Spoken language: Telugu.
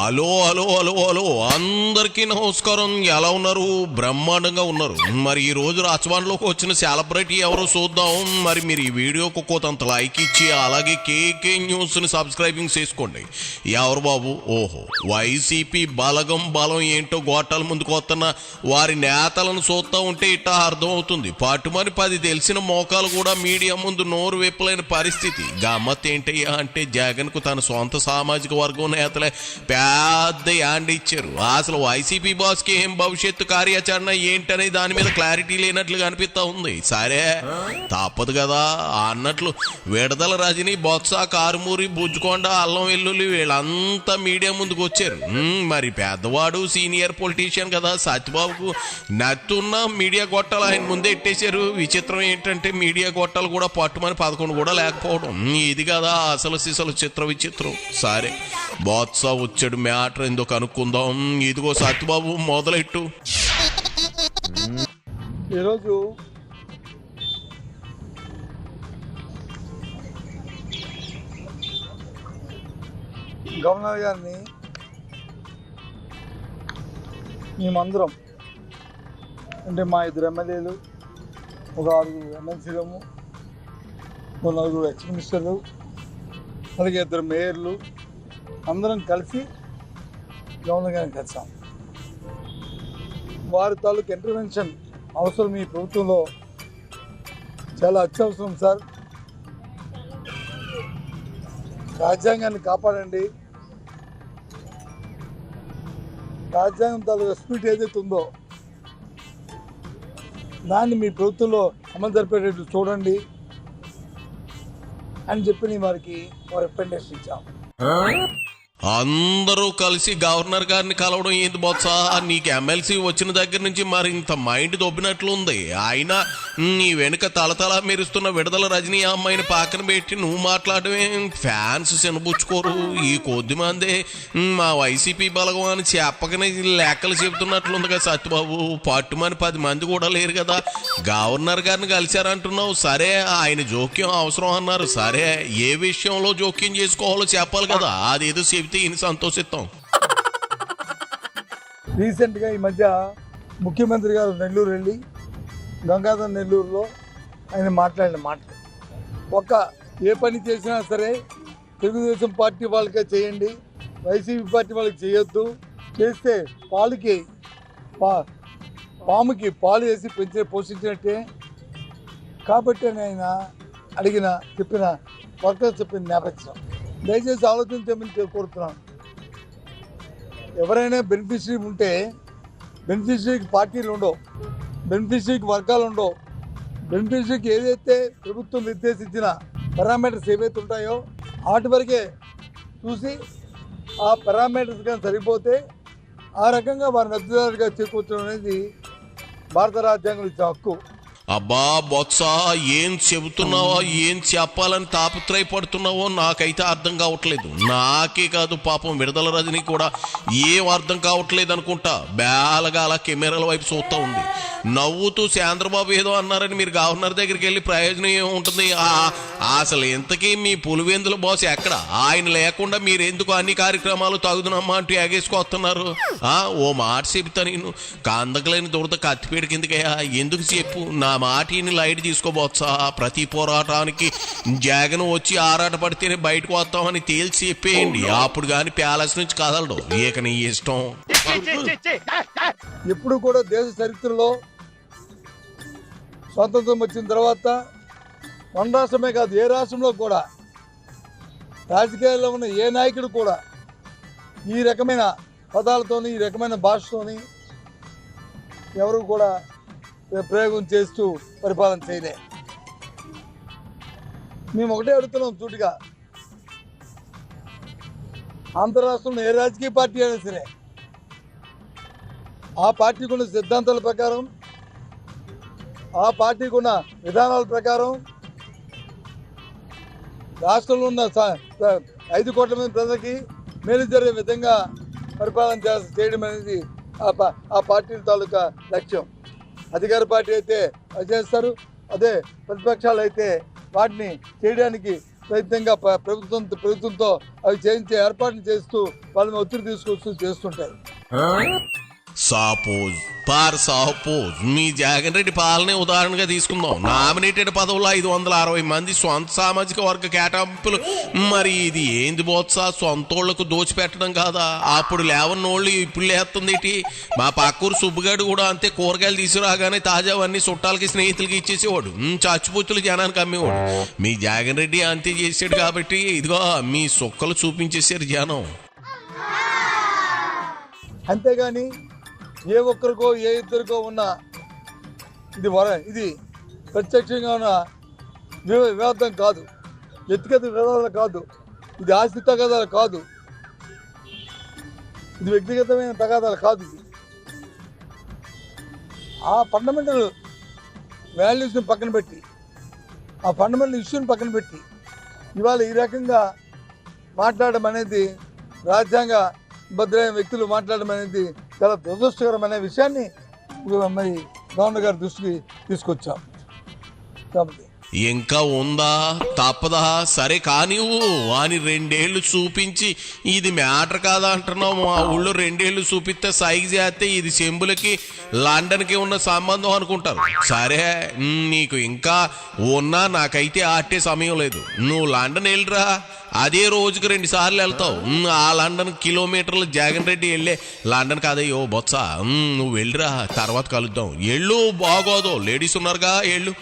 హలో హలో హలో హలో అందరికీ నమస్కారం. ఎలా ఉన్నారు? బ్రహ్మాండంగా ఉన్నారు. మరి ఈ రోజు రాజవాన్లోకి వచ్చిన సెలబ్రిటీ ఎవరో చూద్దాం. మరి మీరు ఈ వీడియోకు కొంత లైక్ ఇచ్చి అలాగే కేకే న్యూస్ ని సబ్స్క్రైబింగ్ చేసుకోండి. ఎవరు బాబు? ఓహో, వైసీపీ బలం ఏంటో గోటాల ముందుకు వస్తున్న వారి నేతలను చూస్తూ ఉంటే ఇట్టా అర్థం అవుతుంది. పట్టుమని 10 తెలిసిన మోకాలు కూడా మీడియా ముందు నోరు విప్పలేని పరిస్థితి. గమ్మత్ ఏంటయ్యా అంటే జగన్ కు తన సొంత సామాజిక వర్గం నేతలే పెద్ద యాండ్ ఇచ్చారు. అసలు వైసీపీ బాస్ కి ఏం భవిష్యత్తు కార్యాచరణ ఏంటనే దాని మీద క్లారిటీ లేనట్లుగా అనిపిస్తా ఉంది. సరే తప్పదు కదా అన్నట్లు విడదల రజని, బొత్స, కారుమూరి, బుజ్జుకొండ, అల్లం వెల్లుల్లి వీళ్ళంతా మీడియా ముందుకు వచ్చారు. మరి పెద్దవాడు సీనియర్ పొలిటీషియన్ కదా సత్యబాబుకు నత్తున్న మీడియా గొట్టాలు ఆయన ముందే ఎట్టేశారు. విచిత్రం ఏంటంటే మీడియా గొట్టాలు కూడా పట్టుమని 11 కూడా లేకపోవడం. ఇది కదా అసలు సిసలు విచిత్రం. సరే బొత్స వచ్చాడు, మ్యాటర్ ఎందుకు అనుకుందాం. ఇదిగో సత్యబాబు మొదలెట్టు. ఈరోజు గవర్నర్ గారిని మేమందరం అంటే మా 2 ఎమ్మెల్యేలు, ఒక 6 ఎమ్మెల్సీలము, 4 ఎక్స్ మినిస్టర్లు, అలాగే 2 మేయర్లు అందరం కలిసి గవర్నర్ గారిని కలిసాం. వారి తాలూకు ఇంటర్వెన్షన్ అవసరం ఈ ప్రభుత్వంలో చాలా అత్యవసరం సార్. రాజ్యాంగాన్ని కాపాడండి. రాజ్యాంగం తాలూకు స్పిరిట్ ఏదైతే ఉందో దాన్ని మీ ప్రభుత్వంలో అమలు జరిపేటట్టు చూడండి అని చెప్పి వారికి రికమెండేషన్ ఇచ్చాం. అందరూ కలిసి గవర్నర్ గారిని కలవడం ఏంది బొత్స? నీకు ఎమ్మెల్సీ వచ్చిన దగ్గర నుంచి మరి ఇంత మైండ్ దొబ్బినట్లుంది. అయినా నీ వెనుక తలతలా మెరుస్తున్న విడదల రజనీ అమ్మాయిని పక్కన పెట్టి నువ్వు మాట్లాడమే ఫ్యాన్స్ శనబుచ్చుకోరు. ఈ కొద్ది మందే మా వైసీపీ బలగం అని చెప్పకనే లెక్కలు చెబుతున్నట్లుంది కదా సత్యబాబు. పట్టుమని 10 మంది కూడా లేరు కదా. గవర్నర్ గారిని కలిశారంటున్నావు. సరే ఆయన జోక్యం అవసరం అన్నారు. సరే ఏ విషయంలో జోక్యం చేసుకోవాలో చెప్పాలి కదా. అదేదో చెబితే సంతోషిస్తాం. రీసెంట్ గా ఈ మధ్య ముఖ్యమంత్రి గారు నెల్లూరు వెళ్ళి గంగాధర్ నెల్లూరులో ఆయన మాట్లాడిన మాటలు, ఏ పని చేసినా సరే తెలుగుదేశం పార్టీ వాళ్ళకే చేయండి, వైసీపీ పార్టీ వాళ్ళకి చేయొద్దు, చేస్తే పాముకి పాలు వేసి పోషించినట్టే కాబట్టి ఆయన చెప్పిన వర్కర్స్ చెప్పిన నేపథ్యం దయచేసి ఆలోచించమని కోరుతున్నాను. ఎవరైనా బెనిఫిషరీ ఉంటే బెనిఫిషరీకి పార్టీలు ఉండవు, బెనిఫిషరీకి వర్గాలు ఉండవు. బెనిఫిషరీకి ఏదైతే ప్రభుత్వం నిర్దేశించిన పారామీటర్స్ ఏవైతే ఉంటాయో వాటి వరకే చూసి ఆ పారామీటర్స్ కానీ సరిపోతే ఆ రకంగా వారిని లబ్ధిదారుగా చేకూర్చడం అనేది భారత రాజ్యాంగం ఇచ్చే హక్కు. అబ్బా బొత్స, ఏం చెబుతున్నావో ఏం చెప్పాలని తాపత్రయపడుతున్నావో నాకైతే అర్థం కావట్లేదు. నాకే కాదు పాపం విడదల రజని కూడా ఏం అర్థం కావట్లేదు అనుకుంటా. బేలగా అలా కెమెరాల వైపు చూస్తూ ఉంది. నవ్వుతూ చంద్రబాబు ఏదో అన్నారని మీరు గవర్నర్ దగ్గరికి వెళ్ళి ప్రయోజనం ఏముంటుంది? అసలు ఇంతకీ మీ పులివెందుల బాస్ ఎక్కడ? ఆయన లేకుండా మీరు ఎందుకు అన్ని కార్యక్రమాలు తగుదునమ్మా అంటూ ఎగేసుకొస్తున్నారు? ఓ మాట చెబుతా, నేను కందకలేని దురద కత్తిపేట కిందకయ్యా. ఎందుకు చెప్పు, నా మాటిని లైట్ తీసుకోబోచ్చా. ప్రతి పోరాటానికి జగన్ వచ్చి ఆరాట పడితేనే బయటకు వస్తామని తేల్చి చెప్పేయండి. అప్పుడు కానీ ప్యాలెస్ నుంచి కదలడు. ఇక నీ ఇష్టం. ఎప్పుడు కూడా దేశ చరిత్రలో స్వాతంత్రం వచ్చిన తర్వాత మన రాష్ట్రమే కాదు ఏ రాష్ట్రంలో కూడా రాజకీయాల్లో ఉన్న ఏ నాయకుడు కూడా ఈ రకమైన పదాలతోని ఈ రకమైన భాషతోని ఎవరు కూడా ప్రయోగం చేస్తూ పరిపాలన చేయలే. మేము ఒకటే అడుగుతున్నాం సూటిగా, ఆంధ్ర రాష్ట్రంలో ఏ రాజకీయ పార్టీ అయినా సరే ఆ పార్టీకి ఉన్న సిద్ధాంతాల ప్రకారం, ఆ పార్టీకి ఉన్న విధానాల ప్రకారం రాష్ట్రంలో ఉన్న 5 కోట్ల మంది ప్రజలకి మేలు జరిగే విధంగా పరిపాలన చేయడం అనేది ఆ పార్టీ తాలూకా లక్ష్యం. అధికార పార్టీ అయితే అది చేస్తారు, అదే ప్రతిపక్షాలు అయితే వాటిని చేయడానికి ప్రయత్నంగా ప్రభుత్వంతో అవి చేయించే ఏర్పాట్లు చేస్తూ వాళ్ళని ఒత్తిడి తీసుకొస్తూ చేస్తుంటారు. సపోజ్ మీ జగన్ రెడ్డి పాలనే ఉదాహరణగా తీసుకుందాం. నామినేటెడ్ పదవుల్లో 560 మంది సొంత సామాజిక వర్గ కేటాయింపులు. మరి ఇది ఏంది బోత్సా, సొంతోళ్లకు దోచిపెట్టడం కాదా? అప్పుడు లేవన్నోళ్ళు ఇప్పుడు లేస్తుంది ఏంటి? మా పక్కూరు సుబ్బుగాడు కూడా అంతే. కూరగాయలు తీసుకురాగానే తాజావన్నీ చుట్టాలకి స్నేహితులకి ఇచ్చేసేవాడు, చచ్చిపుచ్చులు జనానికి అమ్మేవాడు. మీ జగన్ రెడ్డి అంతే చేసాడు కాబట్టి ఇదిగో మీ సుక్కలు చూపించేసారు జనం. అంతేగాని ఏ ఒక్కరికో ఏ ఇద్దరికో ఉన్న ఇది ప్రత్యక్షంగా ఉన్న వివాదం కాదు, వ్యక్తిగత వివాదాలు కాదు, ఇది ఆస్తి తగాదాలు కాదు, ఇది వ్యక్తిగతమైన తగాదాలు కాదు. ఇది ఆ ఫండమెంటల్ వాల్యూస్ని పక్కన పెట్టి, ఆ ఫండమెంటల్ ఇష్యూని పక్కన పెట్టి ఇవాళ ఈ రకంగా మాట్లాడడం అనేది, రాజ్యాంగ భద్రైన వ్యక్తులు మాట్లాడడం అనేది చాలా దురదృష్టకరమైన విషయాన్ని మరి గవర్నర్ గారి దృష్టికి తీసుకొచ్చాం. కాబట్టి ఇంకా ఉందా, తప్పదా? సరే కానివ్వు అని 2 ఏళ్ళు చూపించి ఇది మ్యాటర్ కాదా అంటున్నావు. మా ఊళ్ళో 2 ఏళ్ళు చూపిస్తే సైజ్ చేస్తే ఇది చెంబులకి లండన్కి ఉన్న సంబంధం అనుకుంటారు. సరే నీకు ఇంకా ఉన్నా నాకైతే ఆటే సమయం లేదు. నువ్వు లండన్ వెళ్ళిరా, అదే రోజుకి 2 సార్లు వెళ్తావు. ఆ లండన్ కిలోమీటర్లు జగన్ రెడ్డి వెళ్ళే లండన్ కాదయ్యో బొత్స. నువ్వు వెళ్ళిరా, తర్వాత కలుద్దాం. ఎళ్ళు బాగోదు, లేడీస్ ఉన్నారుగా, ఎళ్ళు.